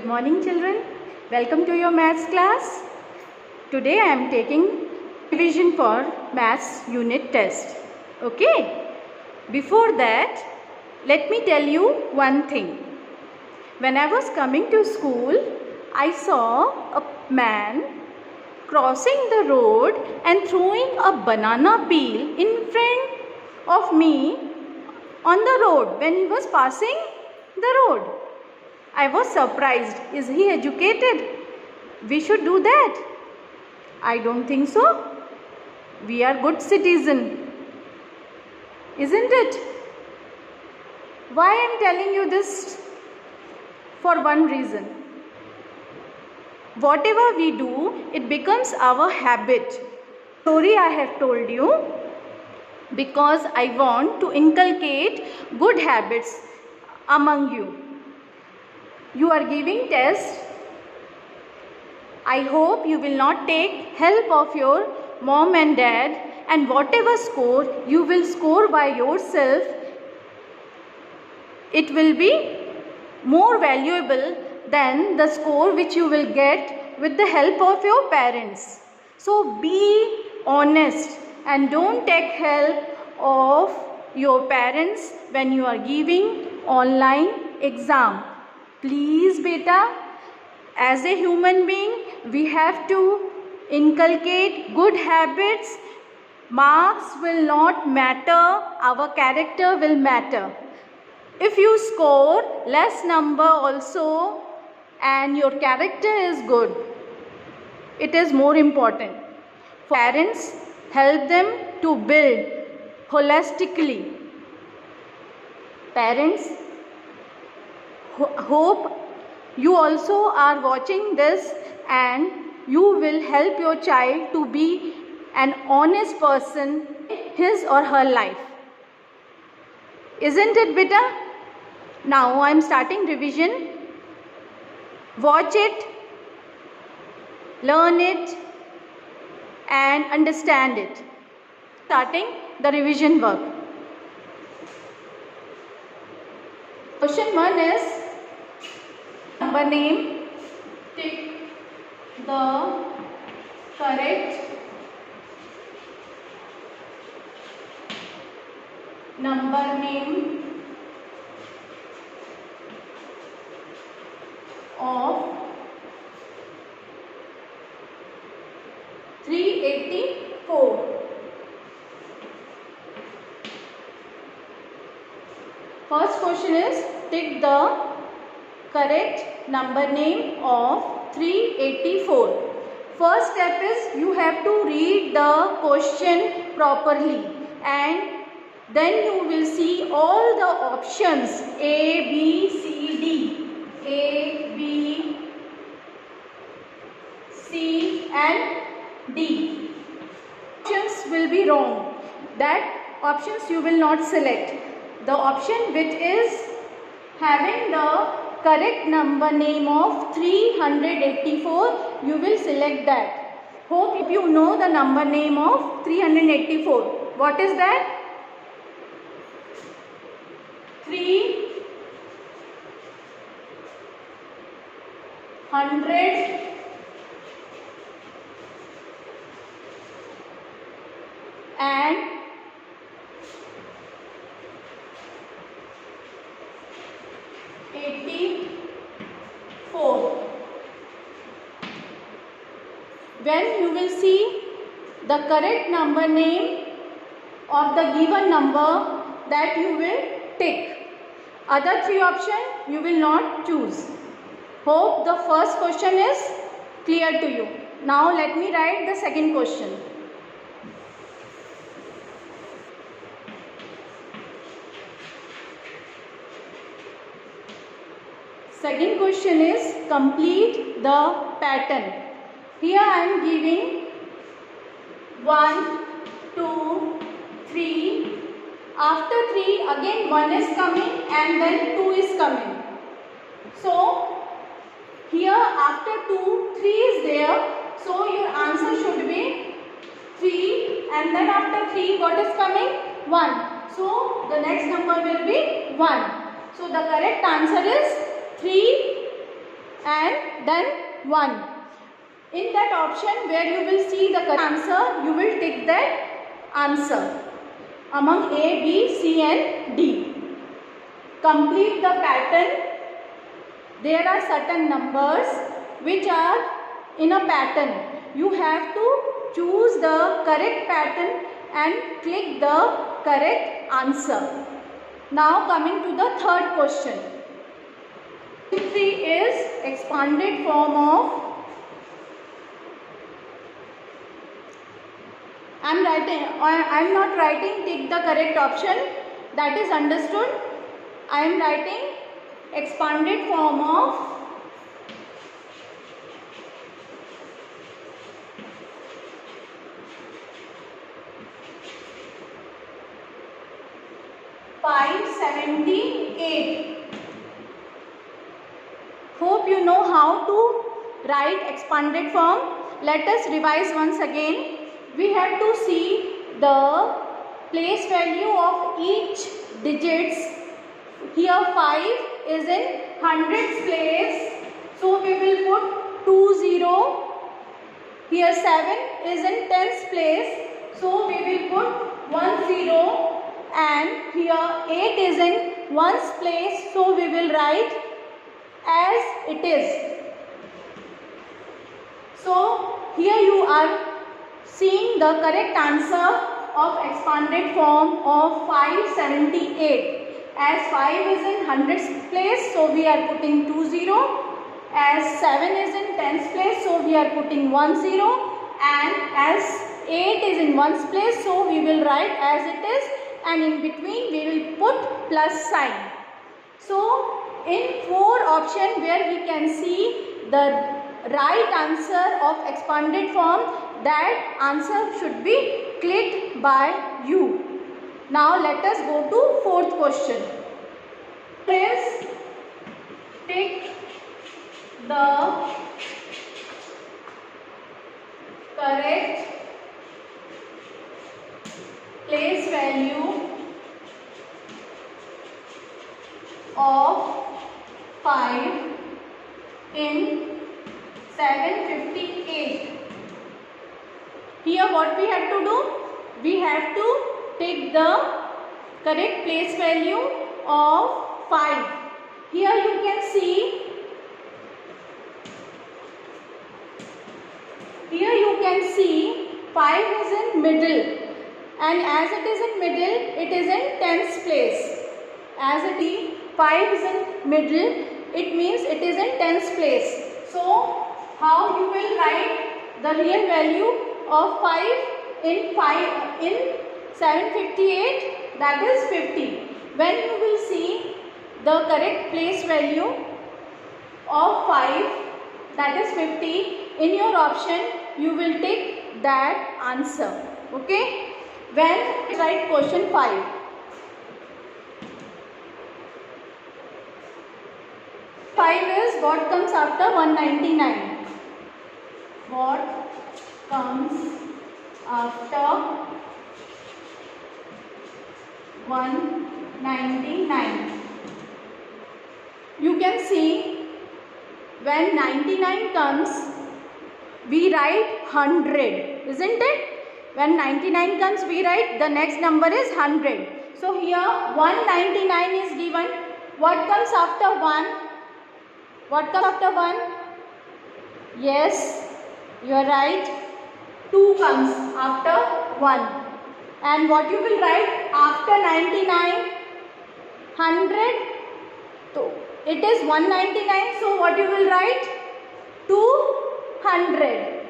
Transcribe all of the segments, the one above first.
morning children. Welcome to your maths class. Today I am taking revision for maths unit test. Okay. Before that, let me tell you one thing. When I was coming to school, I saw a man crossing the road and throwing a banana peel in front of me on the road when he was passing the road. I was surprised. Is he educated? We should do that. I don't think so. We are good citizens. Isn't it? Why I am telling you this? For one reason. Whatever we do, it becomes our habit. Story I have told you because I want to inculcate good habits among you. You are giving test. I hope you will not take help of your mom and dad, and whatever score you will score by yourself, it will be more valuable than the score which you will get with the help of your parents. So be honest and don't take help of your parents when you are giving online exam. Please beta, as a human being, we have to inculcate good habits. Marks will not matter, our character will matter. If you score less number also and your character is good, it is more important. Parents help them to build holistically. Parents, hope you also are watching this and you will help your child to be an honest person in his or her life. Isn't it, beta? Now I am starting revision. Watch it, learn it and understand it. Starting the revision work. Question 1 is number name. Tick the correct number name of 384. First question is tick the correct number name of 384. First step is you have to read the question properly and then you will see all the options A, B, C, D. A, B, C and D. Options will be wrong. That options you will not select. The option which is having the correct number name of 384, you will select that. Hope you know the number name of 384. What is that? 300 and 84. When you will see the correct number name of the given number, that you will tick. Other three options you will not choose. Hope the first question is clear to you. Now let me write the second question. Second question is complete the pattern. Here I am giving 1, 2, 3. After 3 again 1 is coming and then 2 is coming. So here after 2, 3 is there. So your answer should be 3 and then after 3 what is coming? 1. So the next number will be 1. So the correct answer is 3 and then 1. In that option where you will see the correct answer, you will tick that answer among A, B, C and D. Complete the pattern. There are certain numbers which are in a pattern. You have to choose the correct pattern and click the correct answer. Now coming to the third question. 3 is expanded form of, I am not writing tick the correct option, that is understood. I am writing expanded form of 578. Hope you know how to write expanded form. Let us revise once again. We have to see the place value of each digits. Here 5 is in hundreds place, so we will put 20. Here 7 is in tens place, so we will put 10, and here 8 is in ones place, so we will write as it is. So here you are seeing the correct answer of expanded form of 578. As 5 is in hundreds place, so we are putting 20. As 7 is in tens place, so we are putting 10. And as 8 is in ones place, so we will write as it is, and in between we will put plus sign. So in 4 option where we can see the right answer of expanded form, that answer should be clicked by you. Now let us go to 4th question. Please tick the correct place value of 5 in 758. Here what we have to do? We have to take the correct place value of 5. Here you can see, here 5 is in middle, and as it is in middle, it is in tens place. As it is 5 is in middle, it means it is in tens place. So how you will write the real value of 5 in 758? That is 50. When you will see the correct place value of 5, that is 50, in your option you will take that answer. Okay? When you write question 5. Is what comes after 199. What comes after 199? You can see when 99 comes, we write 100, isn't it? When 99 comes, we write the next number is 100. So here 199 is given. What comes after 1? What comes after 1? Yes, you are right. 2 comes after 1. And what you will write after 99? 100. So it is 199. So what you will write? 200.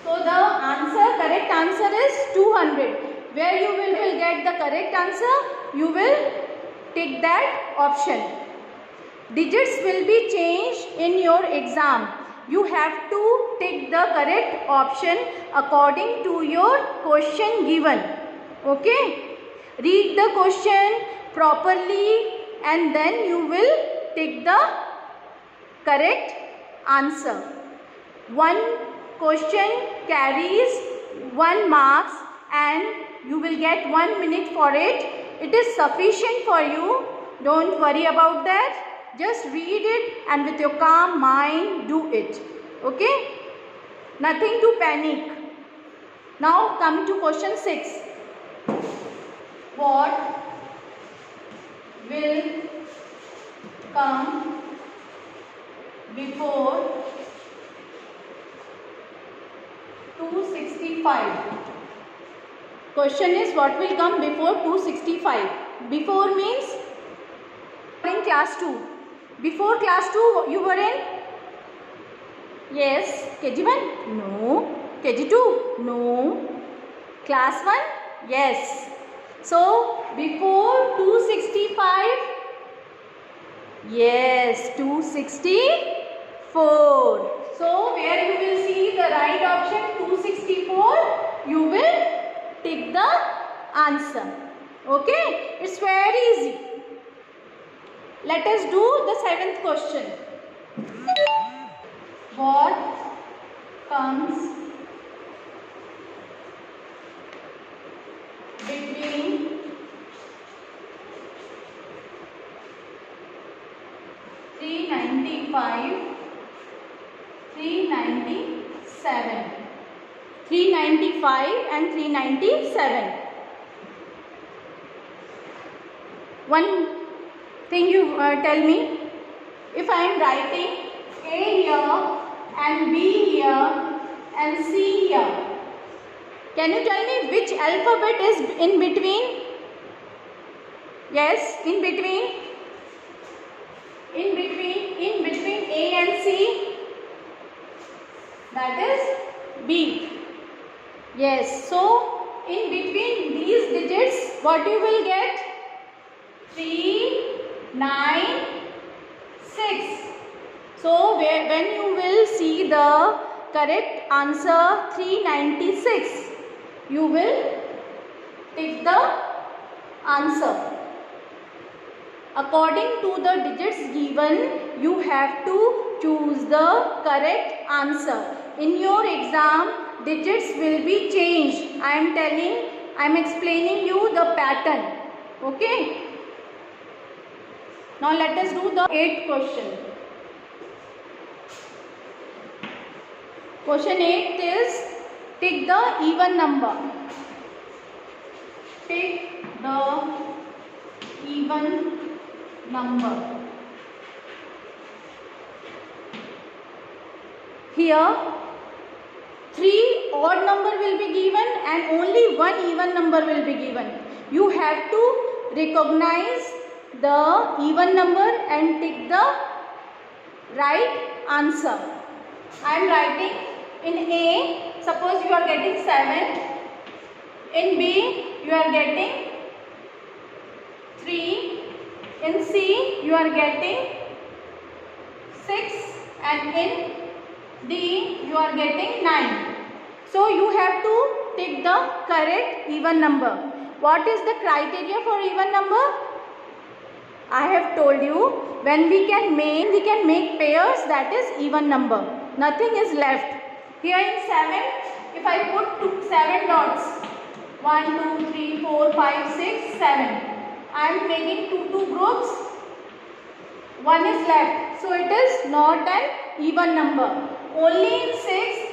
So the correct answer is 200. Where you will get the correct answer, you will tick that option. Digits will be changed in your exam. You have to tick the correct option according to your question given. Okay? Read the question properly and then you will tick the correct answer. One question carries 1 marks and you will get 1 minute for it. It is sufficient for you. Don't worry about that. Just read it and with your calm mind do it. Okay? Nothing to panic. Now come to question 6. What will come before 265? Question is, what will come before 265? Before means in class 2. Before class 2 you were in? Yes. KG1? No. KG2? No. Class 1? Yes. So before 265? Yes, 264. So where you will see the right option 264, you will take the answer. Okay, it's very easy. Let us do the 7th question. What comes between 395 397? 395 and 397. One thing you tell me, if I am writing A here and B here and C here, can you tell me which alphabet is in between? Yes, in between. In between A and C, that is B. Yes, so in between these digits, what you will get? 3, 9, 6. So when you will see the correct answer 396, you will take the answer. According to the digits given, you have to choose the correct answer. In your exam, digits will be changed. I am explaining you the pattern. Okay. Now let us do the 8th question. Question 8 is, take the even number. Take the even number. Here 3 odd number will be given and only 1 even number will be given. You have to recognize the even number and take the right answer. I am writing in A, suppose you are getting 7. In B, you are getting 3. In C, you are getting 6. And in D, you are getting 9. So you have to take the correct even number. What is the criteria for even number? I have told you, when we can make pairs, that is even number. Nothing is left. Here in 7, if I put 7 dots, 1, 2, 3, 4, 5, 6, 7. I am making 2 groups. 1 is left. So it is not an even number. Only in 6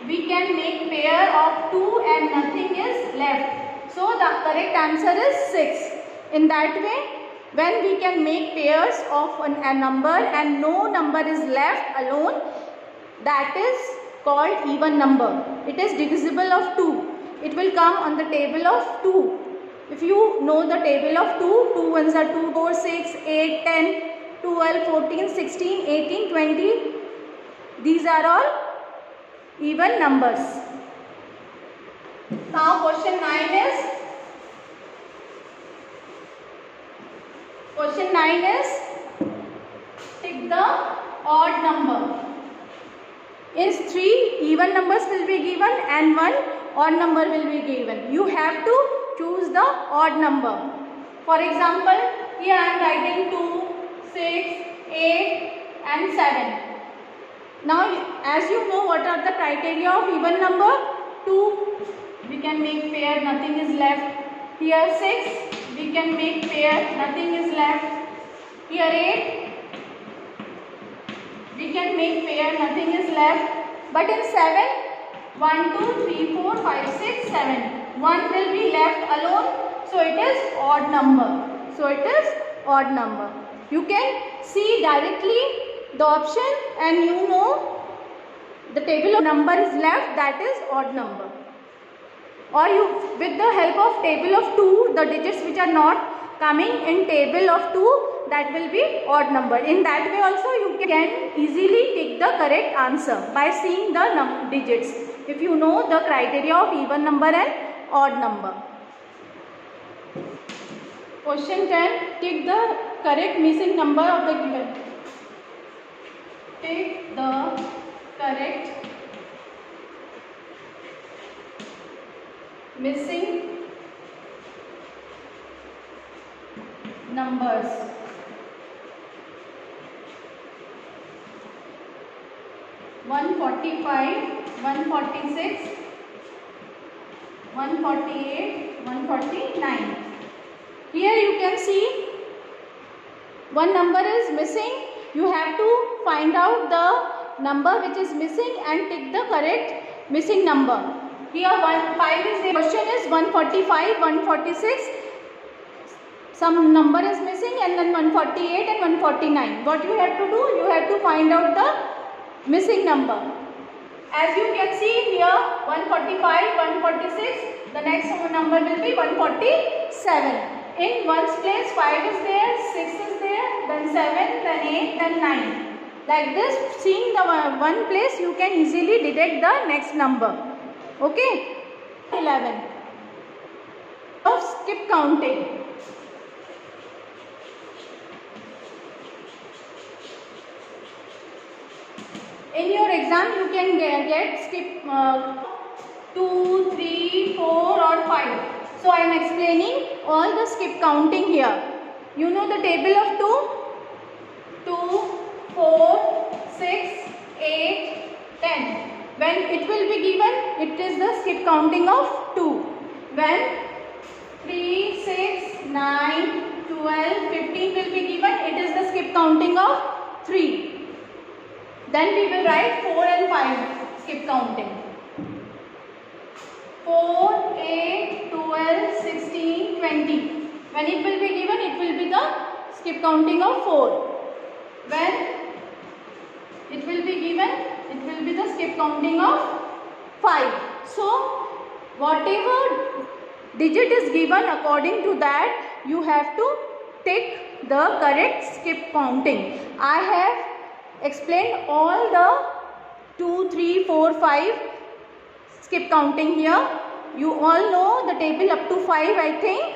we can make pair of 2 and nothing is left. So the correct answer is 6. In that way, when we can make pairs of a number and no number is left alone, that is called even number. It is divisible of 2. It will come on the table of 2. If you know the table of 2, 2 ones are 2, 4, 6, 8, 10, 12, 14, 16, 18, 20. These are all even numbers. Now question 9 is, take the odd number. Is 3 even numbers will be given and 1 odd number will be given. You have to choose the odd number. For example, here I am writing 2, 6, 8 and 7. Now as you know what are the criteria of even number? 2, we can make pair, nothing is left. Here 6, we can make pair, nothing is left. Here 8, We can make pair, nothing is left. But in 7, 1, 2, 3, 4, 5, 6, 7. 1 will be left alone. So it is odd number. So it is odd number. You can see directly the option and you know the table of number is left, that is odd number. Or you, with the help of table of 2, the digits which are not coming in table of 2, that will be odd number. In that way also you can easily take the correct answer by seeing the digits, if you know the criteria of even number and odd number. Question 10. Take the correct missing number of the given. Take the correct missing numbers. One 45, 146, 148, 149. Here you can see one number is missing. You have to find out the number which is missing and take the correct missing number. Here 5 is the question is 145, 146. Some number is missing and then 148 and 149. What you have to do? You have to find out the missing number. As you can see here 145, 146. The next number will be 147. In one's place 5 is there, 6 is there, then 7, then 8, then 9. Like this, seeing the one place you can easily detect the next number. Okay. 11. Of skip counting. In your exam you can get skip 2, 3, 4 or 5. So I am explaining all the skip counting here. You know the table of 2, 4, 6, 8, 10. When it will be given, it is the skip counting of 2. When 3, 6, 9, 12, 15 will be given, it is the skip counting of 3. Then we will write 4 and 5 skip counting. 4, 8, 12, 16, 20. When it will be given, it will be the skip counting of 4. When it will be given, it will be the skip counting of 5. So, whatever digit is given, according to that, you have to take the correct skip counting. I have explained all the 2, 3, 4, 5 skip counting here. You all know the table up to 5, I think.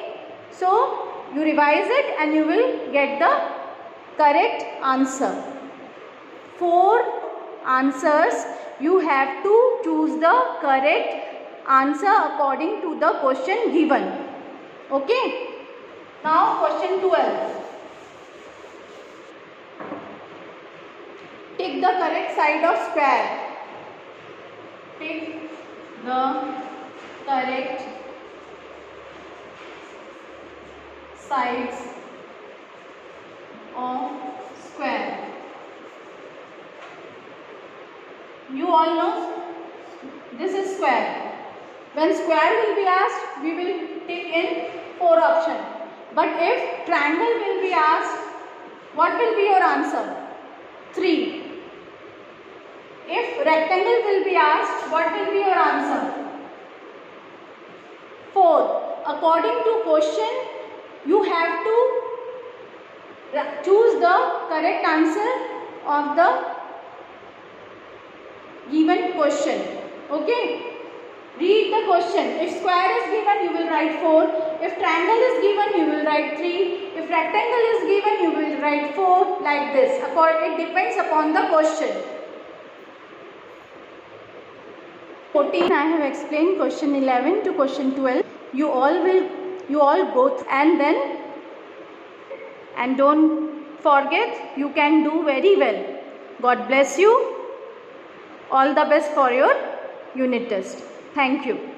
So, you revise it and you will get the correct answer. 4 answers, you have to choose the correct answer according to the question given. Okay. Now question 12. Take the correct side of square. Take the correct sides of square. You all know this is square. When square will be asked, we will take in 4 options. But if triangle will be asked, what will be your answer? 3. If rectangle will be asked, what will be your answer? 4. According to question, you have to choose the correct answer of the given question. Okay. Read the question. If square is given, you will write 4. If triangle is given, you will write 3. If rectangle is given, you will write 4. Like this. It depends upon the question. 14. I have explained question 11 to question 12. You all go through and don't forget, you can do very well. God bless you. All the best for your unit test. Thank you.